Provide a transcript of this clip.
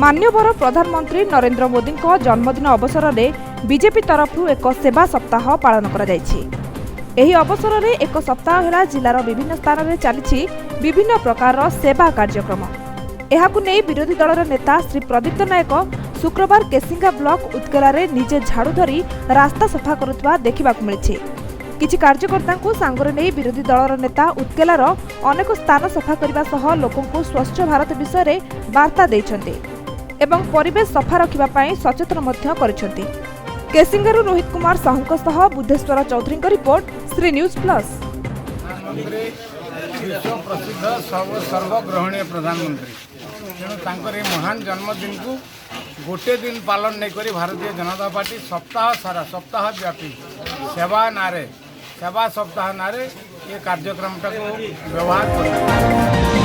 मान्यवर प्रधानमंत्री नरेंद्र मोदी जन्मदिन अवसर में बीजेपी तरफ एक सेवा सप्ताह पालन कर अवसर में एक सप्ताह है जिलार विभिन्न स्थान में चली विभिन्न प्रकार सेवा कार्यक्रम। यहाकु नहीं विरोधी दलर नेता श्री प्रदीप्त नायक शुक्रवार केसिंगा ब्लॉक उत्केला निजे झाड़ू धरी रास्ता सफा करुवा देखा मिली। किछि कार्यकर्ता सांगरे नहीं विरोधी दलर नेता उत्केलार अनेक स्थान सफा करने सह लोकंकु स्वच्छ भारत विषय में वार्ता देइछन्ते एवं परिवेश सफा रखिबा सचेतन करिछन्ते। केसिंगारू रोहित कुमार साहू सह Buddheswar Chaudhary report Shri News Plus. विश्व प्रसिद्ध सर्वग्रहणीय प्रधानमंत्री तेणु महान जन्मदिन को गोटे दिन पालन नहीं करी भारतीय जनता पार्टी सप्ताह सारा सप्ताह व्यापी सेवा सप्ताह नारे ये कार्यक्रम को व्यवहार कर